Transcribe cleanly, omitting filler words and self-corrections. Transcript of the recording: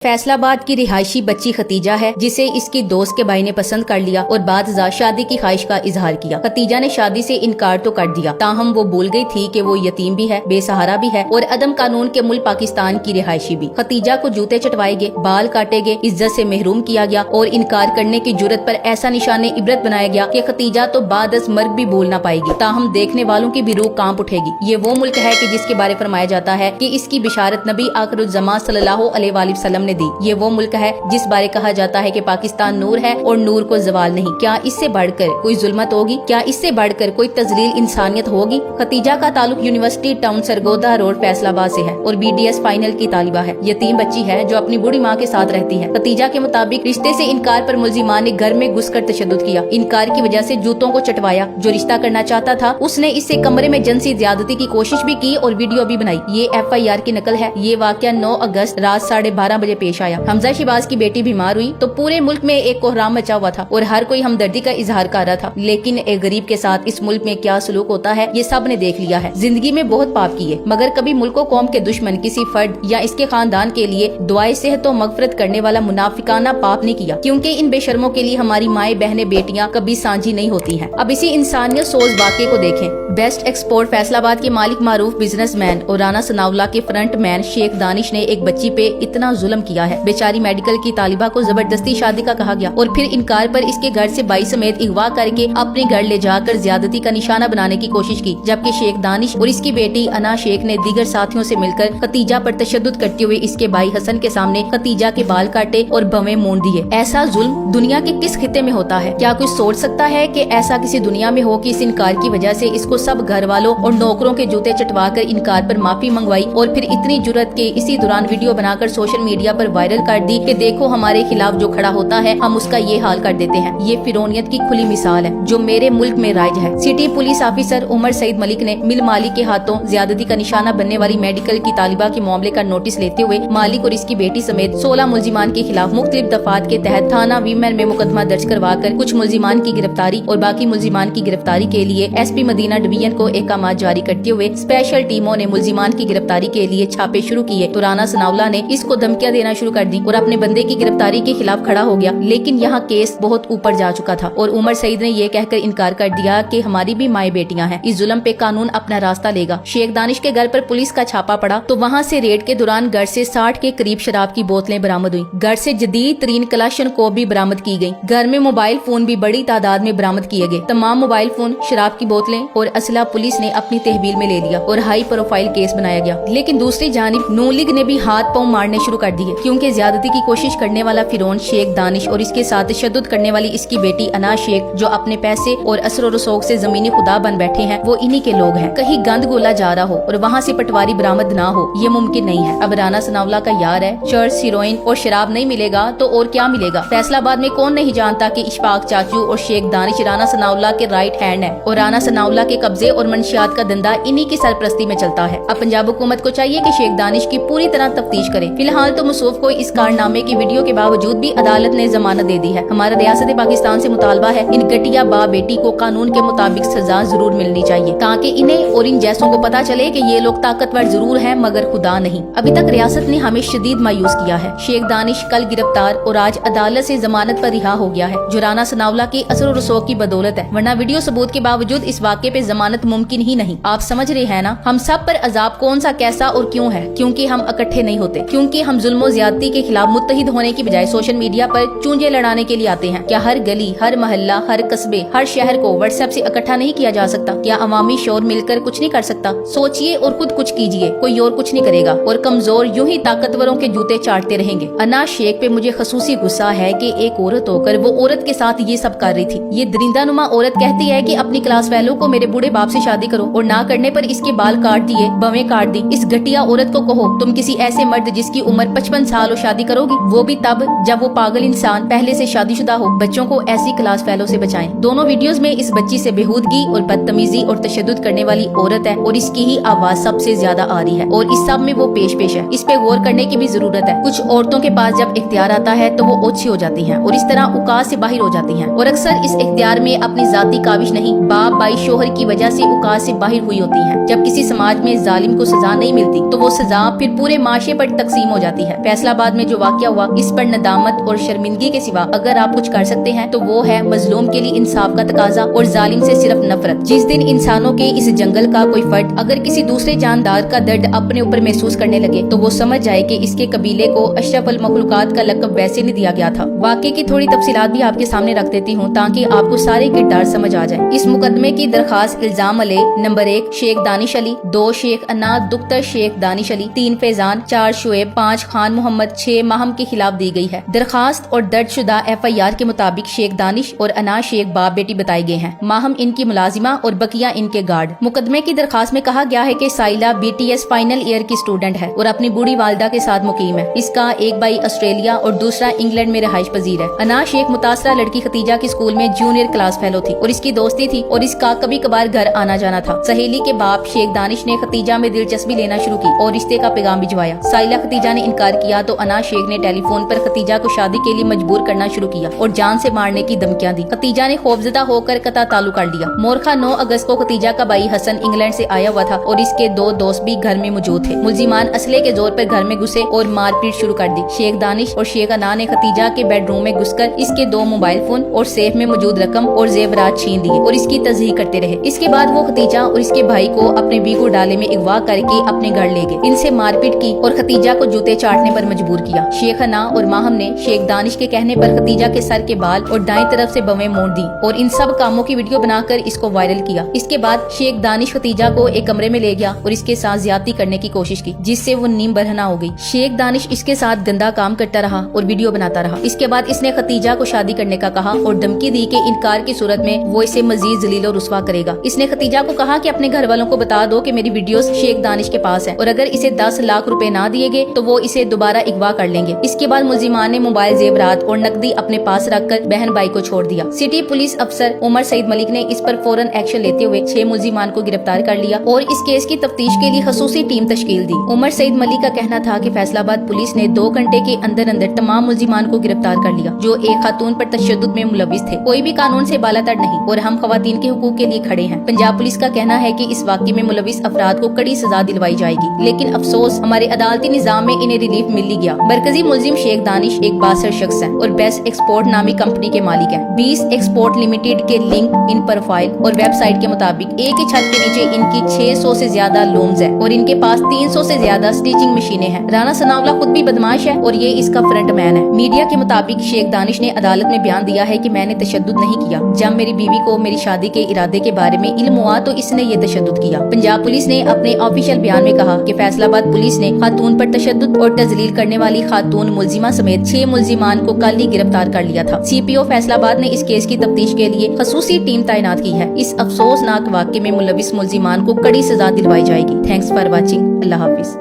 फैसलाबाद की रिहायशी बच्ची खतीजा है, जिसे इसकी दोस्त के भाई ने पसंद कर लिया और बाद शादी की ख्वाहिश का इजहार किया। खतीजा ने शादी से इनकार तो कर दिया, ताहम वो भूल गई थी कि वो यतीम भी है, बेसहारा भी है और अदम कानून के मुल्क पाकिस्तान की रिहायशी भी। खतीजा को जूते चटवाए गए, बाल काटे गए, इज्जत से महरूम किया गया और इनकार करने की जुर्रत पर ऐसा निशान इबरत बनाया गया कि खतीजा तो बादस मर्ग भी भूल ना पाएगी, ताहम देखने वालों की भी रूह कांप उठेगी। ये वो मुल्क है कि जिसके बारे फरमाया जाता है कि इसकी बिशारत नबी आखिरुज़्ज़मान सल्लल्लाहु अलैहि वसल्लम ने दी। ये वो मुल्क है जिस बारे कहा जाता है कि पाकिस्तान नूर है और नूर को जवाल नहीं। क्या इससे बढ़कर कोई जुल्मत होगी? क्या इससे बढ़कर कोई तजलील इंसानियत होगी? खतीजा का ताल्लुक university town Sargodha road Faisalabad से है और BDS फाइनल की तालिबा है। यतीम बच्ची है जो अपनी बूढ़ी माँ के साथ रहती है। खतीजा के मुताबिक रिश्ते से इनकार पर मुल्जिमान ने घर में घुसकर तशद्दुद किया। इनकार की वजह से जूतों को चटवाया। जो रिश्ता करना चाहता था उसने इससे कमरे में जिनसी ज्यादती की कोशिश भी की और वीडियो भी बनाई। ये FIR की नकल है। ये वाकया 9 अगस्त रात 12:30 बजे पेश आया। हमजा शिबाज की बेटी बीमार हुई तो पूरे मुल्क में एक कोहराम मचा हुआ था और हर कोई हमदर्दी का इजहार कर रहा था। लेकिन एक गरीब के साथ इस मुल्क में क्या सलूक होता है ये सब ने देख लिया है। जिंदगी में बहुत पाप किए मगर कभी मुल्को कौम के दुश्मन किसी फर्द या इसके खानदान के लिए दुआए सेहत और मगफरत करने वाला मुनाफिकाना पाप नहीं किया, क्योंकि इन बेशर्मों के लिए हमारी माएं बहनें बेटियां कभी सांझी नहीं होती हैं। अब इसी इंसानियत सोच वाक़े को देखें। बेस्ट एक्सपोर्ट फैसलाबाद के मालिक मारूफ बिजनेसमैन और राना सनाउल्लाह के फ्रंट मैन शेख दानिश ने एक बच्ची पे इतना जुल्म किया है। बेचारी मेडिकल की तालिबा को जबरदस्ती शादी का कहा गया और फिर इनकार पर इसके घर से भाई समेत अगवा करके अपने घर ले जाकर ज्यादती का निशाना बनाने की कोशिश की, जबकि शेख दानिश और इसकी बेटी अना शेख ने दीगर साथियों से मिलकर खतीजा पर तशद्दुद करते हुए इसके भाई हसन के सामने खतीजा के बाल काटे और भवें मोड़ दिए। ऐसा जुल्म दुनिया के किस खिते में होता है? क्या कोई सोच सकता है कि ऐसा किसी दुनिया में हो कि इस इनकार की वजह से इसको सब घर वालों और नौकरों के जूते चटवा कर इनकार पर माफी मंगवाई और फिर इतनी जुर्रत के इसी दौरान वीडियो बनाकर सोशल मीडिया पर वायरल कर दी कि देखो हमारे खिलाफ जो खड़ा होता है हम उसका ये हाल कर देते हैं। ये फिरौनियत की खुली मिसाल है जो मेरे मुल्क में राइज है। City police officer Umar Saeed Malik ने मिल मालिक के हाथों ज्यादती का निशाना बनने वाली मेडिकल की तालिबा के मामले का नोटिस लेते हुए मालिक और इसकी बेटी समेत 16 मुल्जिमान के खिलाफ मुख्तलिफ दफात के तहत थाना वीमेन में मुकदमा दर्ज करवा कर कुछ मुल्जिमान की गिरफ्तारी और बाकी मुल्जिमान की गिरफ्तारी के लिए SP मदीना डिवीजन को अहकाम जारी करते हुए स्पेशल टीमों ने मुल्जिमान की गिरफ्तारी के लिए छापे शुरू किए तो राना सनाउल्लाह ने इसको धमकियां देना शुरू कर दी और अपने बंदे की गिरफ्तारी के खिलाफ खड़ा हो गया। लेकिन यहाँ केस बहुत ऊपर जा चुका था और उमर सईद ने ये कहकर इनकार कर दिया कि हमारी भी माएं बेटियां हैं, इस जुल्म पे कानून अपना रास्ता लेगा। शेख दानिश के घर पर पुलिस का छापा पड़ा तो वहाँ से रेड के दौरान घर से 60 के करीब शराब की बोतलें बरामद हुई। घर से जदीद तरीन कलाशन को भी बरामद की गयी। घर में मोबाइल फोन भी बड़ी तादाद में बरामद किए गए। तमाम मोबाइल फोन, शराब की बोतलें और असला पुलिस ने अपनी तहवील में ले लिया और हाई प्रोफाइल केस बनाया गया। लेकिन दूसरी जानिब नून लीग ने भी हाथ पांव मारने शुरू कर दिए, क्योंकि ज्यादती की कोशिश करने वाला फिरौन शेख दानिश और इसके साथ तशद्दुद करने वाली इसकी बेटी अना शेख जो अपने पैसे और असर और रसूख से जमीनी खुदा बन बैठे हैं, वो इन्हीं के लोग हैं। कहीं गंद गोला जा रहा हो और वहाँ से पटवारी बरामद ना हो, ये मुमकिन नहीं है। अब राना सनाउल्लाह का यार है, चर्च, हीरोइन और शराब नहीं मिलेगा तो और क्या मिलेगा? फैसलाबाद में कौन नहीं जानता कि इशफाक चाचू और शेख दानिश राना सनाउल्लाह के राइट हैंड है और राना सनाउल्लाह के कब्जे और मंशियात का धंधा इन्हीं की सरपरस्ती में चलता है। अब पंजाब हुकूमत को चाहिए कि शेख दानिश की पूरी तरह तफ्तीश करे। फिलहाल तो मसूफ को इस कारनामे की वीडियो के बावजूद भी अदालत ने जमानत दे दी है। हमारा रियासत पाकिस्तान से मुतालबा है इन घटिया बाप बेटी को कानून के मुताबिक सजा जरूर मिलनी चाहिए, ताकि इन्हें और इन जैसों को पता चले कि ये लोग ताकतवर जरूर हैं मगर खुदा नहीं। अभी तक रियासत ने हमें शदीद मायूस किया है। शेख दानिश कल गिरफ्तार और आज अदालत से जमानत पर रिहा हो गया है, जो राना सनाउल्लाह की असर और रसूख की बदौलत है, वरना वीडियो सबूत के बावजूद इस वाक़े पे जमानत मुमकिन ही नहीं। आप समझ रहे हैं ना? हम सब पर अजाब कौन सा, कैसा और क्यों है? क्योंकि हम इकट्ठे नहीं होते, क्योंकि हम जुल्म और ज्यादती के खिलाफ मुत्तहिद होने की बजाय सोशल मीडिया पर चूंजे लड़ाने के लिए आते हैं। क्या हर गली, हर मोहल्ला, हर कस्बे, हर शहर को व्हाट्सएप से इकट्ठा नहीं किया जा सकता? क्या अवामी शोर मिलकर कुछ नहीं कर सकता? सोचिए और खुद कुछ कीजिए, कोई और कुछ नहीं करेगा और कमजोर यूं ही ताकतवरों के जूते चाटते रहेंगे। अना शेख पे मुझे खसूसी गुस्सा है कि एक औरत होकर वो औरत के साथ ये सब कर रही थी। ये दरिंदा नुमा औरत कहती है कि अपनी क्लास फेलो को मेरे बूढ़े बाप से शादी करो और ना करने पर इसके बाल काट दिए, भवें काट दी। इस घटिया औरत को कहो तुम किसी ऐसे मर्द जिसकी उम्र 55 साल हो शादी करोगी, वो भी तब जब वो पागल इंसान पहले से शादीशुदा हो। बच्चों को ऐसी क्लास फेलो से बचाएं। दोनों वीडियोस में इस बच्ची से बेहूदगी और बदतमीजी और तशद्दुद करने वाली औरत है और इसकी ही आवाज सबसे ज्यादा आ रही है और इस सब में वो पेश है। इस पे गौर करने की भी जरूरत है। कुछ औरतों के पास जब इख्तियार आता है तो वो ओछी हो जाती हैं और इस तरह औकात से बाहर हो जाती हैं और अक्सर इस इख्तियार में अपनी जाती काविश नहीं, बाप भाई शोहर की वजह से औकात से बाहर हुई होती हैं। जब किसी समाज में जालिम को सजा नहीं मिलती तो वो सजा फिर पूरे माशरे पर तकसीम हो जाती है। फैसलाबाद में जो वाकया हुआ, इस पर नदामत और शर्मिंदगी के सिवा अगर आप कुछ कर सकते हैं तो वो है मजलूम के लिए इंसाफ का तकाजा और जालिम से सिर्फ नफरत। जिस दिन इंसानों के इस जंगल का कोई फर्द अगर किसी दूसरे जानदार का दर्द अपने ऊपर महसूस करने लगे तो वो समझ जाए कि इसके कबीले को अशरफुल मखलूकात का लक़ब वैसे नहीं दिया गया था। वाकये की थोड़ी तफसीलात भी आपके सामने रख देती हूँ ताकि आपको सारे किरदार समझ आ जाए। इस मुकदमे की दरखास्त इल्जाम अले नंबर 1 शेख दानिश अली, 2 शेख अन्ना दुख्तर शेख दानिश अली, 3 फैजान, 4 शुएब, 5 खान मोहम्मद, 6 माहम के खिलाफ दी गई है। दरखास्त और दर्जशुदा FIR के मुताबिक शेख दानिश और अना शेख बाप बेटी बताए गए हैं। माहम इनकी मुलाजिमा और बकिया इनके गार्ड। मुकदमे की दरखास्त में कहा गया है कि साइला BTS फाइनल ईयर की स्टूडेंट है और अपनी बूढ़ी वालदा के साथ मुकीम है। इसका एक भाई ऑस्ट्रेलिया और दूसरा इंग्लैंड में रहाइश पजीर है। अना शेख मुतासरा लड़की खतीजा की स्कूल में जूनियर क्लास फेलो थी और इसकी दोस्ती थी और इसका कभी कभार घर आना जाना था। सहेली के बाप शेख दानिश ने खतीजा में दिलचस्पी लेना शुरू की और रिश्ते का पैगाम भिजवाया। साइला खतीजा ने इनकार किया तो अना शेख ने टेलीफोन पर खतीजा को शादी के लिए मजबूर करना शुरू किया और जान से मारने की धमकियां दी। खतीजा ने खौफजदा होकर कता ताल्लुक कर लिया। मोरखा 9 अगस्त को खतीजा का भाई हसन इंग्लैंड से आया हुआ था और इसके 2 दोस्त भी घर में मौजूद थे। मुलजिमान असले के जोर पर घर में घुसे और मारपीट शुरू कर दी। शेख दानिश और शेख अना ने खतीजा के बेडरूम में घुसकर इसके 2 मोबाइल फोन और सेफ में मौजूद रकम और जेवरात छीन दिए और इसकी तज़हीक करते रहे। इसके बाद वो खतीजा और इसके भाई को अपने बीगू डाले में अगवा करके अपने घर ले गए। इनसे मारपीट की और खतीजा को जूते चाटने पर मजबूर किया। शेख अना और माहम ने शेख दानिश के कहने पर खतीजा के सर के बाल और दाएं तरफ से बवें मोड़ दी और इन सब कामों की वीडियो बनाकर इसको वायरल किया। इसके बाद शेख दानिश खतीजा को एक कमरे में ले गया और इसके साथ ज्यादती करने की कोशिश की जिससे वो नीम बरहना हो गई। शेख दानिश इसके साथ गंदा काम करता रहा और वीडियो बनाता रहा। इसके बाद इसने खतीजा को शादी करने का कहा और धमकी दी कि इनकार की सूरत में वो इसे मजीद जलील और रुस्वा करेगा। इसने खतीजा को कहा कि अपने घर वालों को बता दो कि मेरी वीडियोस शेख दानिश के पास है और अगर इसे 10 लाख रुपए ना दिए गए तो वो इसे दोबारा अगवा कर लेंगे। इसके बाद मुलजिमान ने मोबाइल, जेवरात और नकदी अपने पास रखकर बहन भाई को छोड़ दिया। सिटी पुलिस अफसर उमर सईद मलिक ने इस पर फौरन एक्शन लेते हुए 6 मुलजिमान को गिरफ्तार कर लिया और इस केस की तफ्तीश के लिए खसूसी टीम तश्कील दी। उमर सईद मलिक का कहना था कि फैसलाबाद पुलिस ने 2 घंटे के अंदर अंदर तमाम मुलजिमान को गिरफ्तार कर लिया जो एक खातून पर तशद्दुद में मुलविस थे। कोई भी कानून से बालातर नहीं और हम खवातीन के हुकूक के लिए खड़े हैं। पंजाब पुलिस का कहना है कि इस वाक़ये में मुलविस अफराद को कड़ी सजा दिलवाई जाएगी, लेकिन अफसोस हमारे अदालती निजाम में इन्हें रिलीफ मिल ही गया। मरकजी मुलजिम शेख दानिश एक बासर शख्स है और बेस्ट एक्सपोर्ट नामी कंपनी के मालिक हैं। 20 एक्सपोर्ट लिमिटेड के लिंक इन प्रोफाइल और वेबसाइट के मुताबिक एक ही छत के नीचे इनकी 600 से ज्यादा लूम्स है और इनके पास 300 से ज्यादा स्टिचिंग मशीनें हैं। राना सनावला खुद भी बदमाश है और ये इसका फ्रंट मैन है। मीडिया के मुताबिक शेख दानिश ने अदालत में बयान दिया है कि मैंने तशद्दुद नहीं किया। जब मेरी बीवी को मेरी शादी के इरादे के बारे में इल्म हुआ तो इसने ये तशद्दुद किया। पंजाब पुलिस ने अपने ऑफिशियल बयान में कहा कि फैसलाबाद पुलिस ने खातून पर तशद्दुद और तजलील करने वाली खातून मुलजिमा समेत 6 मुलजिमान को कल ही गिरफ्तार कर लिया था। CPO फैसलाबाद ने इस केस की तफ्तीश के लिए खसूसी टीम तैनात की है। इस अफसोसनाक वाक़ये में मुलविस मुलजिमान को कड़ी सजा दिलवाई जाएगी। Thanks for watching. Allah Hafiz.